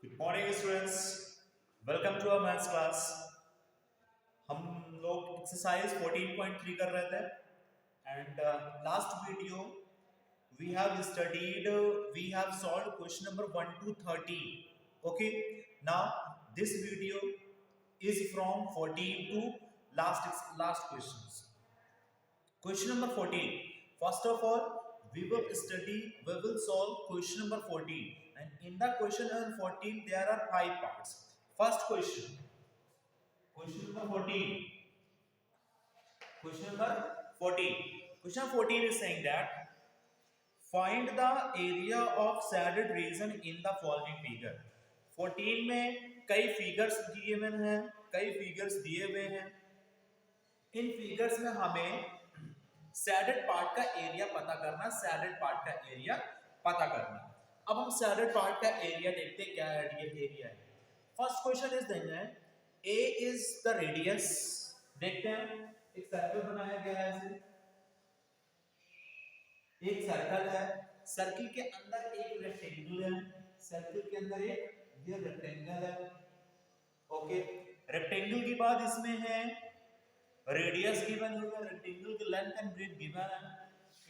Good morning students, welcome to our maths class. हम लोग exercise 14.3 कर रहे थे and last video we have studied, we have solved question number 1 to 13. Okay, now this video is from 14 to last questions. Question number 14. First of all, we will solve question number 14. And in the question number 14, there are 5 parts. First question. Question number 14. Question number 14. Question 14 is saying that find the area of shaded region in the following figure. 14 में कई figures दिए हुए हैं, कई figures दिए हुए हैं. इन figures में हमें सैडेड पार्ट का एरिया पता करना, सैडेड पार्ट का एरिया पता करना. अब हम सैडेड पार्ट का एरिया देखते हैं, क्या एरिया है. First question is then A is the radius. देखते हैं, एक सर्कल बनाया गया है, ऐसे एक सर्कल है, सर्कल के अंदर एक रेक्टेंगल है, सर्कल के अंदर एक ये रेक्टेंगल है. ओके, रेक्टेंगल के बाद इसमें है रेडियस गिवन हुआ है, रेक्टेंगल की लेंथ एंड ब्रेथ गिवन है.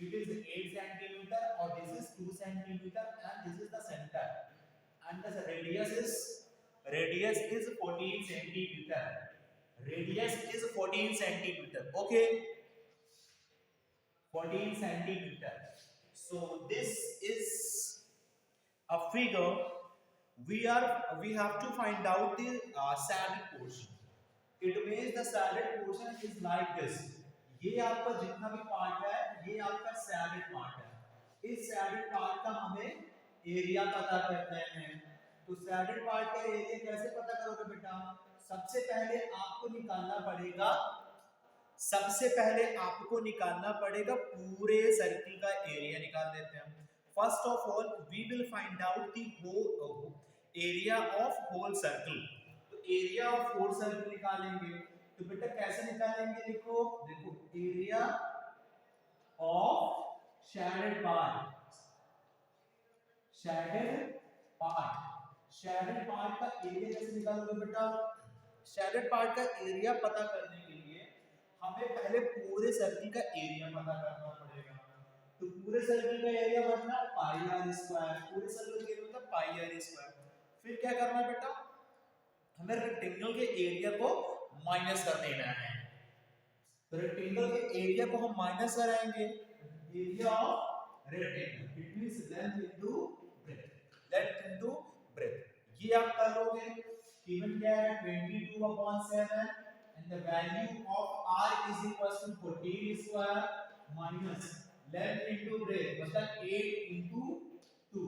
It is 8 centimeter or this is 2 centimeter and this is the center and the radius is 14 centimeter. Radius is 14 centimeter. Okay, 14 centimeter. So this is a figure. We have to find out the shaded portion. It means the shaded portion is like this. ये आपका जितना भी part है, ये आपका shaded part है. इस shaded part का हमें एरिया पता करना है. तो shaded पार्ट का एरिया कैसे पता करोगे बेटा? सबसे पहले आपको निकालना पड़ेगा पूरे सर्किल का एरिया. निकाल देते हैं. First of all we will find out the whole area of whole circle. Area of whole circle निकालेंगे. तो बेटा कैसे निकालेंगे? देखो area of shaded part. Shaded part का एरिया कैसे निकालोगे बेटा? शैडेड पार्ट का एरिया पता करने के लिए हमें पहले पूरे सर्कल का एरिया पता करना पड़ेगा. तो पूरे सर्कल का एरिया मतलब पाई आर स्क्वायर. पूरे सर्कल का एरिया मतलब पाई आर स्क्वायर. फिर क्या करना बेटा? हमें रेक्टेंगल के एरिया को माइनस कर देना है. तो रेक्टेंगल के एरिया को हम माइनस कराएंगे. Area of rectangle it means length into breadth. ये आप कर लोगे. गिवन क्या है? 22/7 and the value of r is equal to 14 square minus length into breadth मतलब 8 इनटू 2.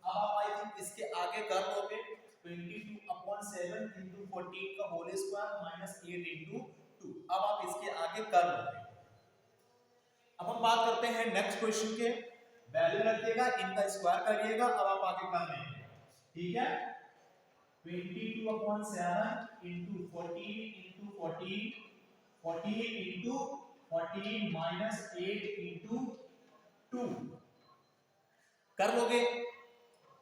अब आप आई थिंक इसके आगे कर लोगे. 22/7 into 14 का होल स्क्वायर माइनस 8 into 2. अब आप इसके आगे कर लोगे. अब हम बात करते हैं नेक्स्ट क्वेश्चन के. वैल्यू रखिएगा, इनका स्क्वायर करिएगा. अब आप आगे कर लेंगे. ठीक है. 22/7 into 14 into 14 14 into 14 minus 8 into 2 कर लोगे.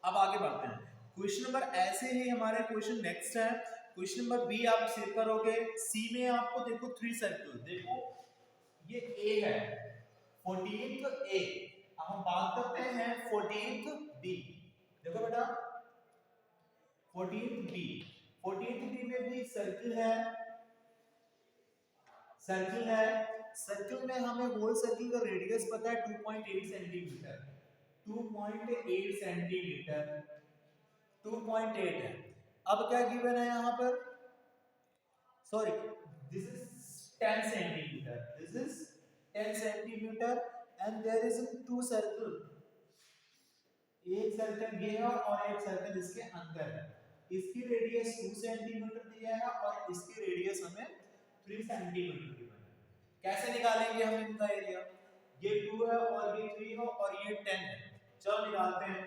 अब आगे बढ़ते हैं. क्वेश्चन नंबर ऐसे ही हमारे क्वेश्चन नेक्स्ट है. क्वेश्चन नंबर बी आप सेव करोगे. सी में आपको देखो 3 सर्कल. देखो ये ए है, 14th ए. अब हम बात करते हैं 14th बी. देखो बेटा 14th बी. 14th बी में भी सर्कल है. सर्कल में हमें होल सर्कल का रेडियस पता है 2.8 सेंटीमीटर. 2.8 सेंटीमीटर 2.8 है. अब क्या गिवन है यहां पर? Sorry, this is 10 centimetre. This is 10 centimetre and there is two circle. एक सर्कल ये है और एक सर्कल इसके अंदर है. इसकी रेडियस 2 सेंटीमीटर दिया है और इसकी रेडियस हमें 3 सेंटीमीटर दी है. कैसे निकालेंगे हम इनका एरिया? ये 2 है और ये 3 है और ये 10 है. चलो निकालते हैं.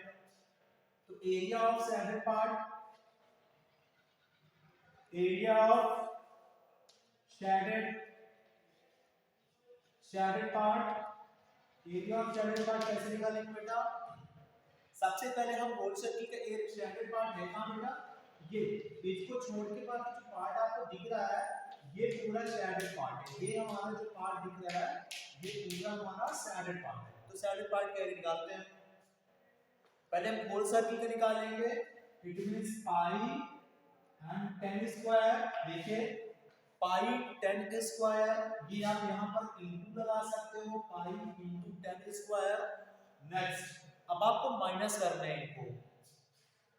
तो area of shaded part, area of shaded part, area of shaded part कैसे निकालेंगे बेटा? सबसे पहले हम होल सर्किल का एक स्टैंडर्ड पार्ट है कहां बेटा, ये इसको छोड़ के बाकी जो पार्ट आपको दिख रहा है ये पूरा स्टैंडर्ड पार्ट है। ये हमारा जो पार्ट दिख रहा है ये पूरा हमारा स्टैंडर्ड पार्ट है। तो स्टैंडर्ड पार्ट कैसे निकालते हैं, पहले हम होल सर्किल का निकालेंगे। It means pi and 10 square, देखिए पाई 10 स्क्वायर, ये आप यहां पर इनटू लगा सकते हो, पाई इनटू 10 स्क्वायर। नेक्स्ट अब आपको माइनस करना है इनको,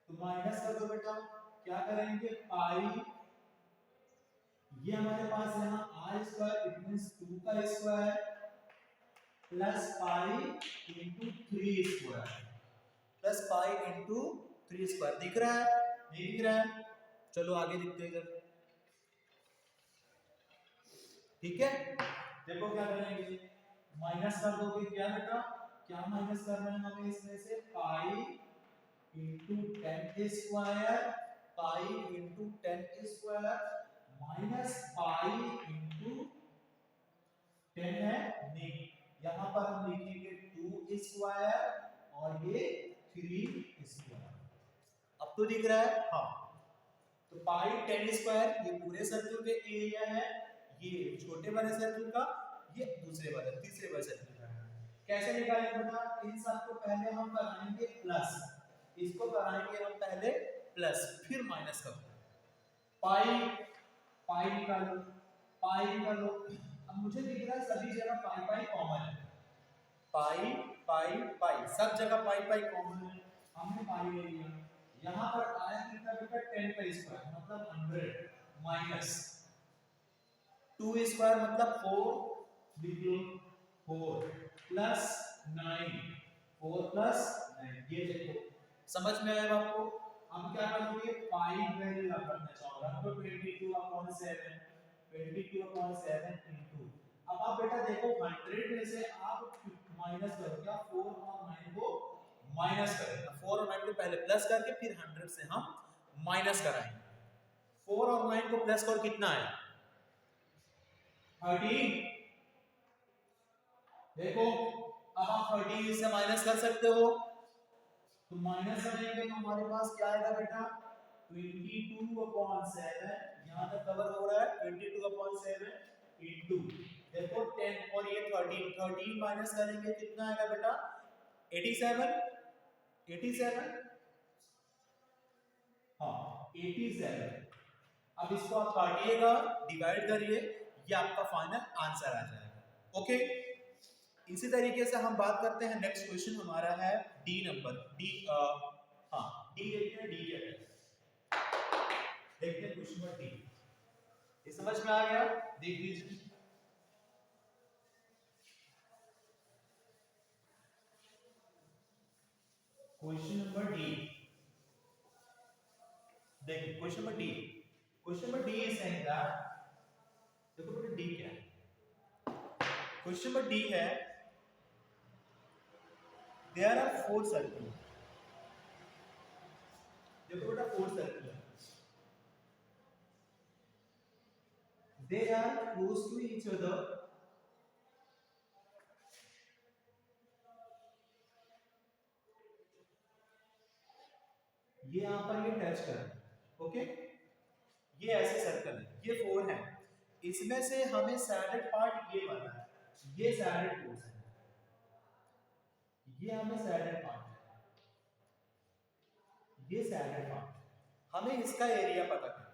तो माइनस कर दो बेटा, क्या करेंगे पाई, ये हमारे पास यहां r स्क्वायर इट मींस 2 का square plus pi into 3 square, plus pi into 3 square. दिख रहा है, नहीं दिख रहा है? चलो आगे लिखते हैं इधर, ठीक है। देखो क्या करेंगे, माइनस कर दोगे, क्या बेटा क्या माइनस करना है हमें इसमें से, पाई इनटू 10 स्क्वायर, पाई into 10 square minus pi into 10 है नहीं, यहां पर हम लिखेंगे 2 स्क्वायर और ये 3 स्क्वायर। अब तो दिख रहा है, हाँ। तो पाई 10 स्क्वायर ये पूरे सर्कल के एरिया है, ये छोटे वाले सर्कल का, ये दूसरे वाले तीसरे वाले सर्कल का है। कैसे निकालेंगे बेटा, इन सब को पहले हम कराएंगे प्लस, इसको कराएंगे हम पहले प्लस फिर माइनस करेंगे। पाई पाई निकालो, पाई निकालो, अब मुझे दिख रहा है सभी जगह पाई पाई कॉमन है, पाई पाई पाई सब जगह पाई पाई कॉमन है, हमने पाई ले लिया। यहां पर आया कितना बेटा 10 का स्क्वायर मतलब 100 माइनस 2 स्क्वायर मतलब 4, लिख लो 4 प्लस 9, 4 प्लस 9, ये देखो समझ में आया आपको। हम क्या करेंगे, पाई वैल्यू रखना चाहूंगा तो 22/7, 22/7 इनटू, अब आप बेटा देखो 100 में से आप माइनस करो, क्या 4 और 9 को माइनस करें, 4 और 9 को पहले प्लस करके फिर 100 से हम माइनस कराएंगे। 4 और 9 को प्लस करो कितना आया 13, देखो अब आप 13 से माइनस कर सकते हो, तो माइनस करेंगे तो हमारे पास क्या आएगा बेटा 22/7, यहां तक कवर हो रहा है 22/7 इनटू देखो 10 और ये 13 माइनस करेंगे कितना आएगा बेटा 87, हाँ 87। अब इसको आप काटिएगा, डिवाइड करिए, ये आपका फाइनल आंसर आ जाएगा। ओके, इसी तरीके से हम बात करते हैं, नेक्स्ट क्वेश्चन हमारा है डी नंबर, डी हाँ डी देखते हैं, डी क्या है देखते हैं क्वेश्चन नंबर डी, ये समझ में आ गया, देख लीजिए। क्वेश्चन नंबर डी, देखिए question number D, question number D is saying that, देखो बेटा डी क्या है, क्वेश्चन नंबर डी है देयर आर 4 सर्कल, देखो बेटा 4 सर्कल है, they are close to each other, ये यहां पर ये टच कर, ओके ये ऐसे सर्कल है, ये 4 है, इसमें से हमें सैडेड पार्ट ये वाला है, ये सैडेड पोर्शन है, ये हमें सैडेड पार्ट है, ये सैडेड पार्ट, हमें इसका एरिया पता करना है।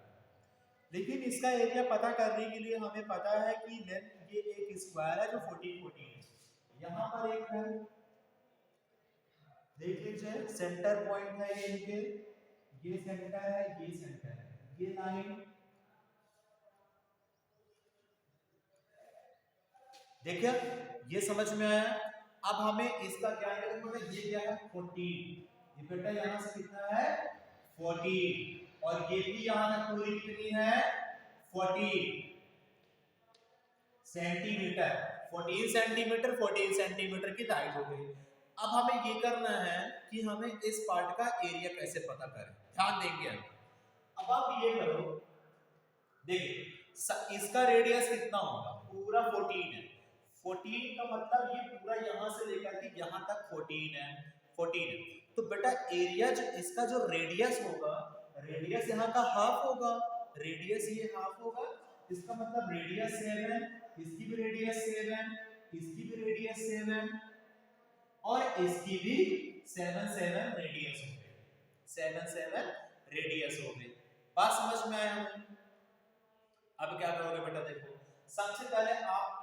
लेकिन इसका एरिया पता करने के लिए हमें पता है कि लेंथ ये एक स्क्वायर है जो 14 है, यहां पर एक है, देख लीजिए सेंटर पॉइंट है ये इनके, ये सेंटर है, ये सेंटर है, ये लाइन देखिए, ये समझ में आया। अब हमें इसका क्या है, मतलब ये क्या है 14, ये बेटा यहां से कितना है 14 और ये भी यहां तक पूरी कितनी है 14 सेंटीमीटर, 14 सेंटीमीटर की हाइट हो गई। अब हमें ये करना है कि हमें इस पार्ट का एरिया कैसे पता करें, ध्यान देंगे। अब आप ये करो, देखिए इसका रेडियस कितना होगा, पूरा 14 है, 14 का मतलब ये पूरा यहां से लेकर के यहां तक 14 है, 14 है। तो बेटा एरिया जो इसका जो रेडियस होगा, रेडियस यहाँ का हाफ होगा, रेडियस ये हाफ होगा, इसका मतलब रेडियस 7, इसकी भी रेडियस 7, इसकी भी रेडियस 7 और इसकी भी 7 7 रेडियस हो गई, 7 7 रेडियस हो गई। बात समझ में आया हमें? अब क्या करोगे बेटा, देखो सबसे पहले आप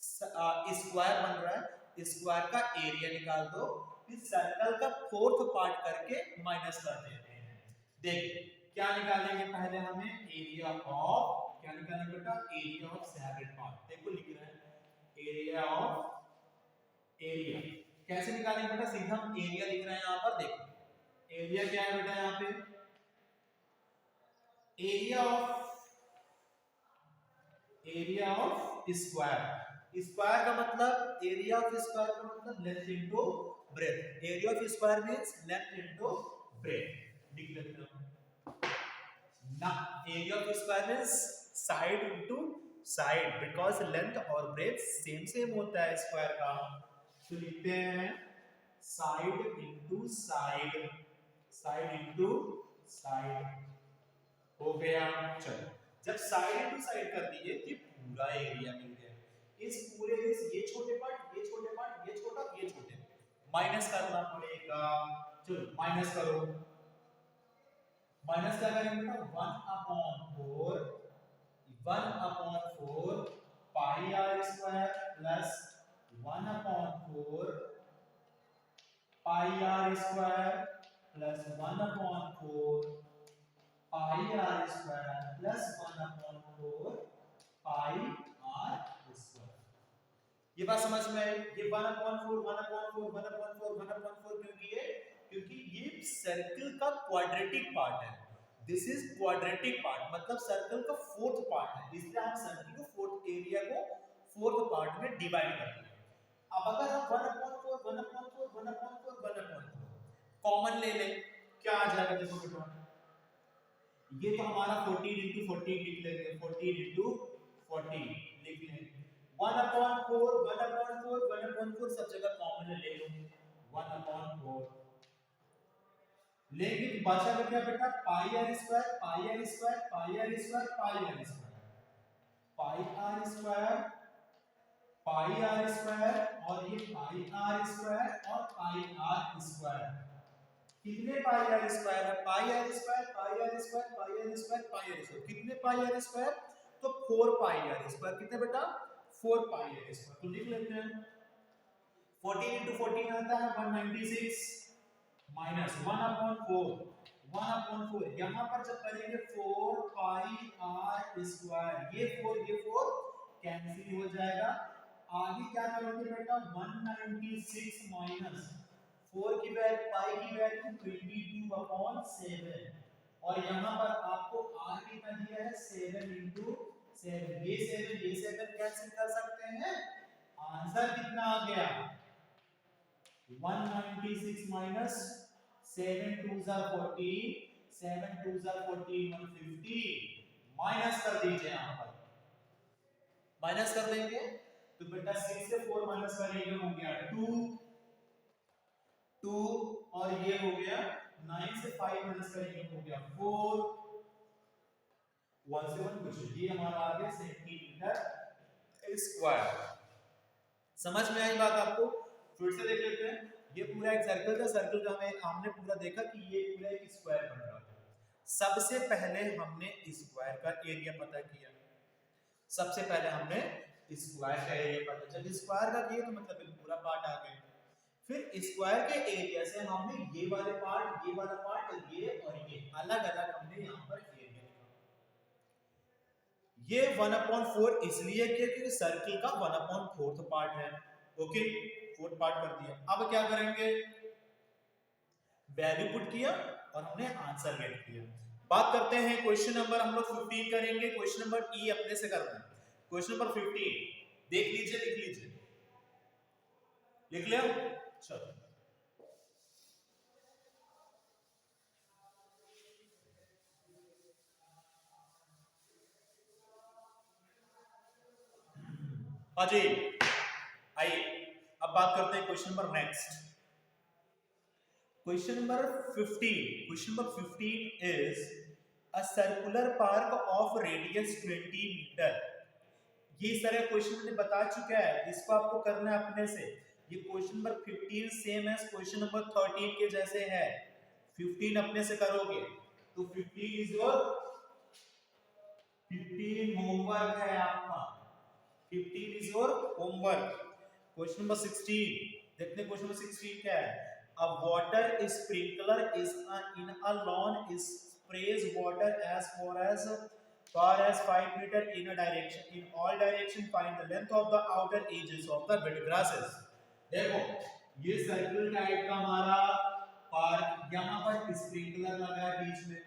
स्क्वायर बन रहा है, स्क्वायर का एरिया निकाल दो, इस सर्कल का फोर्थ पार्ट करके माइनस कर देते हैं। देखिए क्या निकालेंगे, पहले हमें एरिया ऑफ, क्या निकालेंगे बेटा, एरिया ऑफ सैकेंड पार्ट। देखो लिख रहे हैं एरिया ऑफ, एरिया कैसे निकालेंगे बेटा, सीधा हम एरिया लिख रहे हैं यहाँ पर। देखो एरिया क्या है बेटा, यहाँ पे एरिया ऑफ स्क्वायर, स्क्वायर का मतलब, एरिया ऑफ स्क्वायर का मतलब length into breath, area of square means length into breath. लिख लेते हैं ना, area of square means side into side, because length और ब्रेथ सेम होता है स्क्वायर का। तो लिखते हैं side into side, side into side हो गया। चलो जब साइड इनटू साइड कर दिए ये पूरा एरिया मिल गया, इस पूरे में ये छोटे पार्ट, ये छोटे पार्ट, ये छोटा, ये छोटे, माइनस करना पड़ेगा। चलो माइनस करो, माइनस क्या करेंगे बेटा, 1/4, 1/4 pi are square plus 1/4 pi are square plus 1/4 pi are square plus 1/4 pi are square. ये बात समझ में आई? ये 1/4 1/4 1/4 1/4 क्यों किए? क्योंकि ये सर्कल का क्वाड्रेटिक पार्ट है, दिस इज क्वाड्रेटिक पार्ट, मतलब सर्कल का फोर्थ पार्ट है, इसलिए हम सर्कल को फोर्थ एरिया को फोर्थ पार्ट में डिवाइड करते हैं। अब अगर हम 1/4 1/4 1/4 1/4 कॉमन ले लें, क्या आ जाएगा, देखो बेटा ये तो हमारा 14 into 14 लिख लेंगे, 14 into 14 लिख लेंगे, 1/4 1/4 1/4 सब जगह कॉमन ले लो, 1/4 लेकिन बचा क्या बेटा, pi are square pi are square pi are square pi are square pi are square pi are square और ये पाई आर स्क्वायर और पाई आर स्क्वायर। कितने पाई आर स्क्वायर है, pi are square pi are square pi are square pi are square, कितने pi are square, तो 4 पाई are square, कितने बेटा 4 पाई are square. तो लिख लेते हैं 14 into 14 आता है 196 माइनस 1/4 यहाँ पर जब करेंगे 4 पाई आर स्क्वायर, ये 4 कैंसिल हो जाएगा। आगे क्या करोगे बेटा, 196 माइनस 4 की वैल्यू, पाई की वैल्यू 22/7 और यहाँ पर आपको r कितना दिया है 7 into 7, ये 7 कैंसिल कर सकते हैं, आंसर कितना आ गया 196 minus 7 2s are 14 7 2s are 14 150 minus कर दीजिए, यहाँ पर माइनस कर देंगे तो बेटा 6 से 4 माइनस करेंगे हो गया 2 और ये हो गया 9 से 5 माइनस करेंगे हो गया 4, 1 से 1 कुछ, ये हमारा आ गया सेंटीमीटर स्क्वायर। समझ में आई बात आपको? फिर से देख लेते हैं, ये पूरा एक सर्कल था, सर्कल का हमने पूरा देखा कि ये पूरा एक स्क्वायर बन रहा है। सबसे पहले हमने स्क्वायर का एरिया पता किया, सबसे पहले हमने स्क्वायर का एरिया पता, जब स्क्वायर का किया तो मतलब ये पूरा पार्ट आ गया, फिर स्क्वायर के एरिया से हमने ये वाले पार्ट, ये वाला पार्ट और ये अलग अलग हमने यहाँ पर एरिया लिखा। ये 1/4 इसलिए क्योंकि सर्कल का 1/4 पार्ट है, ओके फोर्थ पार्ट कर दिया। अब क्या करेंगे, वैल्यू पुट किया और हमने आंसर गेट किया। बात करते हैं क्वेश्चन नंबर, हम लोग 15 करेंगे, क्वेश्चन नंबर ई अपने से करना है, क्वेश्चन नंबर 15 देख लीजिए, लिख लीजिए, लिख लिया, चलो अजय आइए अब बात करते हैं question number next. Question number 15, question number 15 is a circular park of radius 20 metre. ये सारे क्वेश्चन मैंने बता चुका है, इसको आपको करना है अपने से। ये क्वेश्चन नंबर 15 सेम है क्वेश्चन नंबर 13 के जैसे है। 15 अपने से करोगे तो 15 इज योर 15 होमवर्क है आपका। 15 is your homework. Question number 16, देखते हैं क्वेश्चन नंबर 16 क्या है। A water sprinkler is in a lawn is sprays water as far as 5 meter in a direction. In all direction find the length of the outer edges of the bed grasses. देखो ये circle type का हमारा park, यहाँ पर sprinkler लगा है बीच में,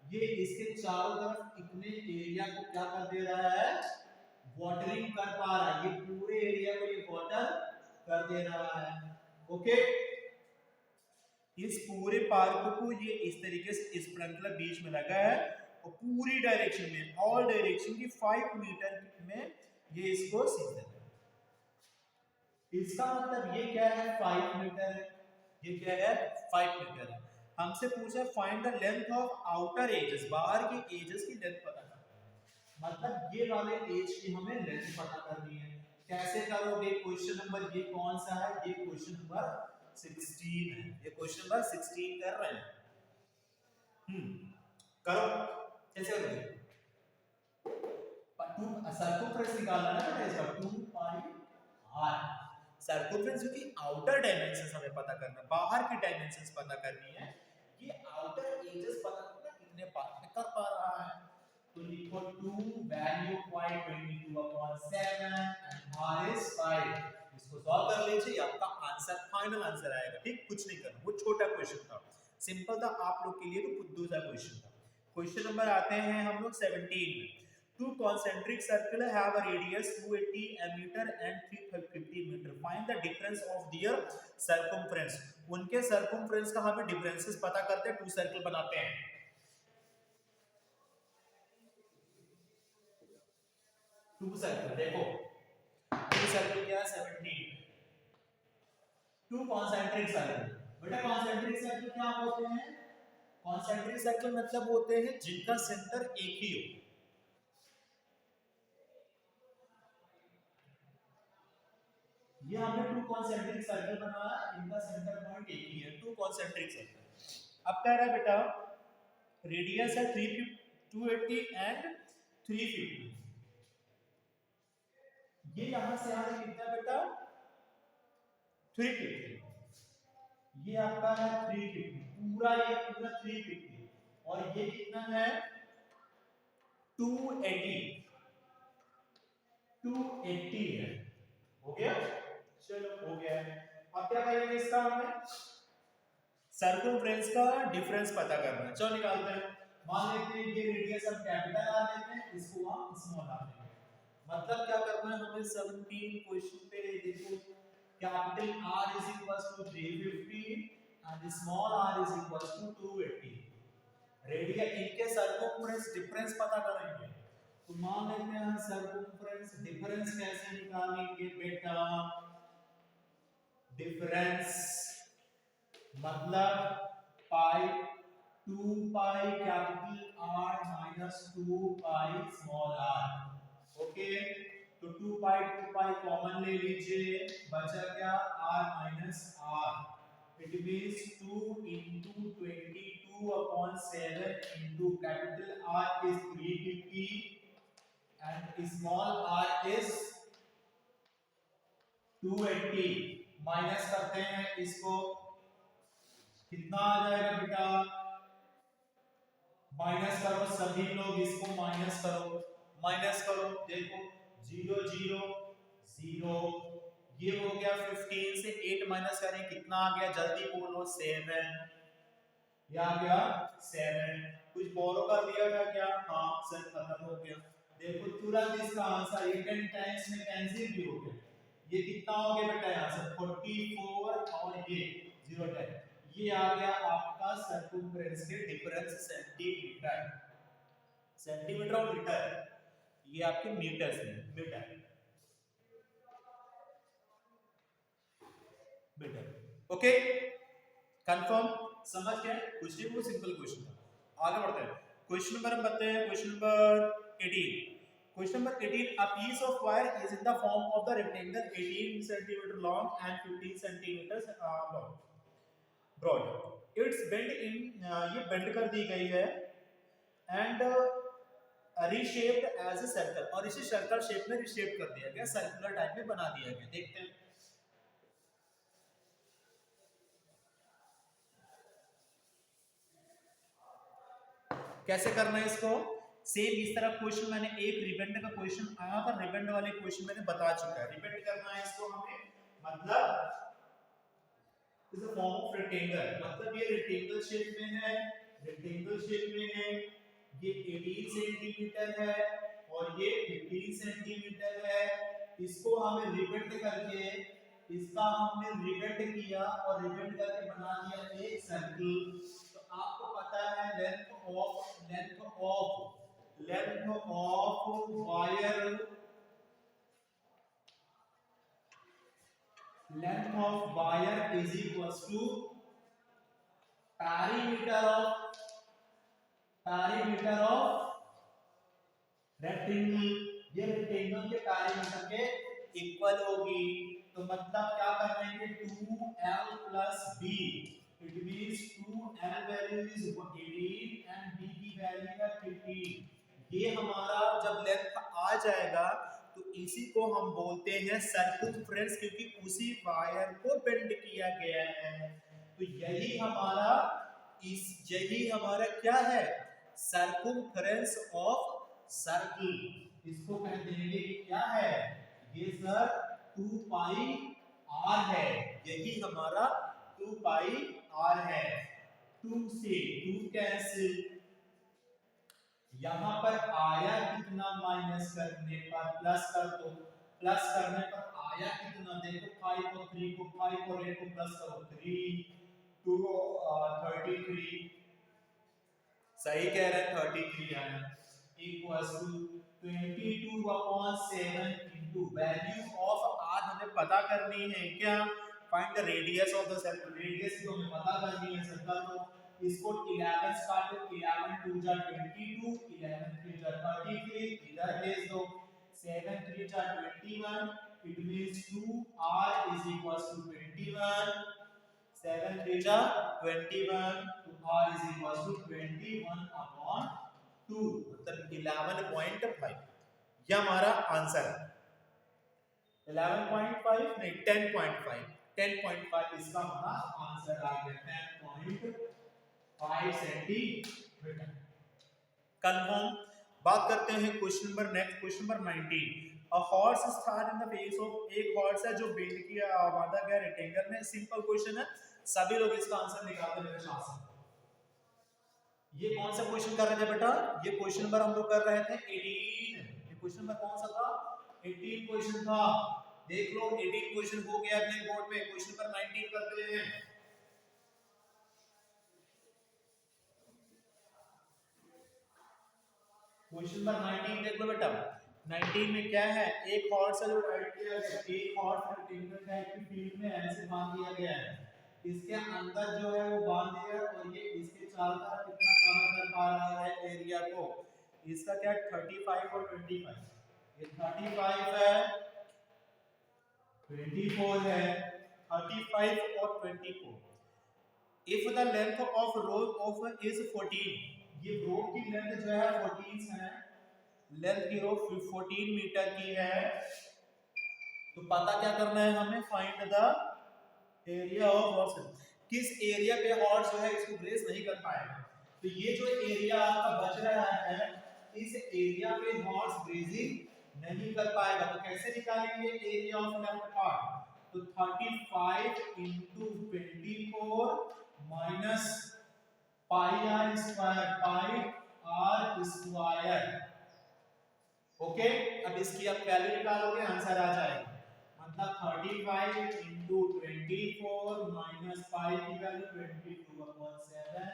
ये इसके चारों तरफ इतने एरिया को क्या कर दे रहा है, वाटरिंग कर पा रहा है, ये पूरे एरिया को ये वाटर कर दे रहा है। ओके, इस पूरे पार्क को ये इस तरीके से स्प्रिंकलर बीच में लगा है और पूरी डायरेक्शन में, ऑल डायरेक्शन की 5 मीटर में ये इसको सीध है। इसका मतलब ये क्या है, 5 मीटर है। ये क्या है, 5 मीटर है। हमसे पूछा find the length of outer edges, बाहर के एजेस की लेंथ पता करना है। मतलब ये वाले एज की हमें लेंथ पता करनी है। कैसे करोगे, क्वेश्चन नंबर ये कौन सा है, ये क्वेश्चन नंबर 16 है। ये क्वेश्चन नंबर 16 कर रहे हैं। करो, कैसे करोगे, सर्कमफ्रेंस निकालना है ना इसका, 2 पाई r। सर्कमफ्रेंस जो कि आउटर डायमेंशंस हमें पता करना है, बाहर की डायमेंशंस पता करनी है। ये आउटर एजेस पता करना कितने पार्ट में कर पा रहा है। तो लिखो 2 वैल्यू 22/7 एंड r is 5। इसको सॉल्व कर लीजिए, आपका आंसर फाइनल आंसर आएगा। ठीक, कुछ नहीं करना, वो छोटा क्वेश्चन था, सिंपल था आप लोग के लिए, तो खुद सा क्वेश्चन था। क्वेश्चन नंबर आते हैं हम लोग 17 में। Two concentric circles have a radius 280 meter and 350 meter. Find the difference of their circumference. उनके circumference का हमें differences पता करते हैं, टू सर्कल बनाते हैं। टू सर्कल देखो, टू सर्कल क्या है 17। टू concentric सर्कल, बेटा concentric सर्कल क्या होते हैं, concentric सर्कल मतलब होते हैं जिनका सेंटर एक ही हो। ये हमने टू कॉन्सेंट्रिक सर्कल बनाया, इनका सेंटर पॉइंट एक ही है, टू कॉन्सेंट्रिक सर्कल। अब कह रहा है बेटा रेडियस है 280 एंड 350। ये यहां से यहां कितना बेटा 350, ये आपका है 350, पूरा ये पूरा 350, और ये कितना है 280, 280 है। हो गया, चलो हो गया। अब क्या करेंगे इसका, हमें सर्कमफ्रेंस का डिफरेंस पता करना है। चलो निकालते हैं। मान लेते हैं ये रेडियस हम कैपिटल आर लेते हैं, इसको हम स्मॉल आर लेंगे। मतलब क्या करना है हमें, 17 क्वेश्चन पे देखो, capital R is equals to 350 and small r is equals to 280। Radius, इनके सर्कमफ्रेंस डिफरेंस पता करेंगे। तो मान लेते हैं सर्कमफ्रेंस डिफरेंस कैसे निकालेंगे बेटा, डिफरेंस मतलब pi 2 pi capital R minus 2 pi small r. Okay, तो 2 पाई कॉमन ले लीजिए, बचा क्या r माइनस r। It means 2 into 22/7 into capital R is 350 and small r is 280। Minus करते हैं इसको, कितना आ जाएगा बेटा, माइनस करो सभी लोग, इसको माइनस करो, माइनस करो, देखो 0 0 0, ये हो गया 15 से 8 माइनस करें कितना आ गया, जल्दी बोलो 7, ये आ गया 7। कुछ बोरो कर दिया था क्या, हाँ सर खत्म हो गया। देखो तुरंत इसका आंसर 8 टाइम्स में कैंसिल भी हो गया। ये कितना हो गया बेटा, यहाँ से 44 और ये 0 10, ये आ गया आपका सर्कमफ्रेंस के डिफरेंस सेंटीमीटर। सेंटीमीटर और मीटर, ये आपके मीटर से मीटर मीटर। ओके, कंफर्म, समझ गए? कुछ नहीं, वो सिंपल क्वेश्चन था। आगे बढ़ते हैं, क्वेश्चन नंबर हम बताते हैं, question number 18। Question number 18. A piece of wire is in the form of the rectangle 18 centimeter long and 15 centimeters long, broad. It's bent in ये bend कर दी गई है and reshaped as a circle, और इसे circle shape में रिशेप कर दिया गया, सर्कुलर टाइप में बना दिया गया। देखते हैं कैसे करना है इसको। सेम इस तरह क्वेश्चन मैंने एक रिबेंड का क्वेश्चन आया था, रिबेंड वाले क्वेश्चन मैंने बता चुका है। रिबेंड करना है इसको हमें, मतलब is a form of rectangle, मतलब ये रेक्टेंगल शेप में है, रेक्टेंगल शेप में है, ये 18 सेंटीमीटर है और ये 15 सेंटीमीटर है। इसको हमें रिबेंड करके, इसका हमने रिबेंड किया और रिबेंड करके बना दिया एक सर्कल। तो आपको पता है length of wire, length of wire is equals to perimeter of rectangle। ये रेक्टेंगल के पैरीमीटर के इक्वल होगी। तो मतलब क्या कर रहे हैं, 2l plus b, it means 2l value is 18 and b की वैल्यू है 15। ये हमारा जब लेंथ आ जाएगा तो इसी को हम बोलते हैं सर्कमफ्रेंस, क्योंकि उसी वायर को बेंड किया गया है। तो यही हमारा क्या है, सर्कमफ्रेंस ऑफ सर्कल। इसको कह देंगे क्या है, ये सर 2 पाई r है, यही हमारा 2 पाई r है। 2 से 2 कैंसिल, यहां पर आया कितना माइनस करने पर प्लस कर दो, प्लस करने पर आया कितना, देखो 5 और 3 को, 5 और 8 को प्लस करो, 3 2 33, सही कह रहे हैं, 33 आया, equals to 22/7 into value of r हमें पता करनी है क्या, find the radius of the circle. Radius को हमें पता करनी है सर्कल को। इसको 11 से काटो, 11 2 जा 22, 11 3 जा 33, इधर भेज दो, 7 3 जा 21, it means 2r is equals to 21, 7 3 जा 21, तो r इज इक्वल्स टू 21/2, मतलब 11.5। ये हमारा आंसर है, 11.5 नहीं 10.5, 10.5 इसका हमारा आंसर आ गया, 10.5 सेंटीमीटर। कंफर्म। बात करते हैं question number next, question number 19। A horse start in the face of, एक हॉर्स है जो बेंड किया बांधा गया रेक्टेंगल में। सिंपल क्वेश्चन है, सभी लोग इसका आंसर निकालते मेरे साथ। ये कौन सा क्वेश्चन कर रहे थे बेटा, ये क्वेश्चन नंबर हम लोग कर रहे थे 18। ये क्वेश्चन नंबर कौन सा था, 18 क्वेश्चन था। देख लो 18 क्वेश्चन हो गया ब्लैक बोर्ड में, क्वेश्चन नंबर 19 करते हैं। क्वेश्चन नंबर 19 देख लो बेटा, 19 में क्या है, एक हॉर्स है जो राइट किया गया, एक हॉर्स रेक्टेंगल टाइप की फील्ड में ऐसे बांध दिया गया है। इसके अंदर जो है वो बांध दिया और ये इसके चारों तरफ कितना कवर कर पा रहा है एरिया को। इसका क्या 35 और 25, ये 35 है, 24 है, 35 और 24। If the length of rope of is 14, ये रोप की लेंथ जो है 14 है, लेंथ की रोप 14 मीटर की है। तो पता क्या करना है हमें, find the area of horse. किस एरिया पे हॉर्स जो है इसको ग्रेस नहीं कर पाएगा। तो ये जो एरिया आपका बच रहा है, इस एरिया पे हॉर्स ग्रेजिंग नहीं कर पाएगा। तो कैसे निकालेंगे एरिया ऑफ लेफ्ट पार्ट, तो 35 into 24 minus pi are square, pi are square. Okay, अब इसकी आप वैल्यू निकालोगे आंसर आ जाएगा, मतलब 35 into 24 माइनस पाई की वैल्यू 22/7,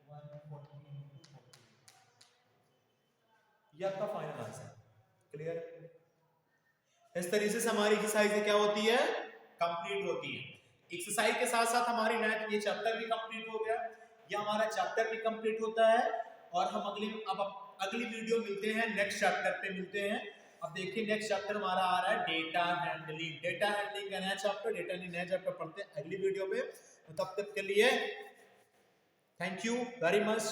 140 into 40। ये आपका फाइनल आंसर। क्लियर। इस तरीके से हमारी एक्सरसाइज क्या होती है, कंप्लीट होती है। एक्सरसाइज के साथ साथ हमारी नया ये चैप्टर भी कंप्लीट हो गया, ये हमारा चैप्टर भी कंप्लीट होता है। और हम अगली वीडियो मिलते हैं, नेक्स्ट चैप्टर पे मिलते हैं। अब देखिए नेक्स्ट चैप्टर हमारा आ रहा है डेटा हैंडलिंग। डेटा हैंडलिंग का नया चैप्टर, डेटा हैंडलिंग नया चैप्टर पढ़ते हैं अगली वीडियो पे। तो तब तक के लिए थैंक यू वेरी मच।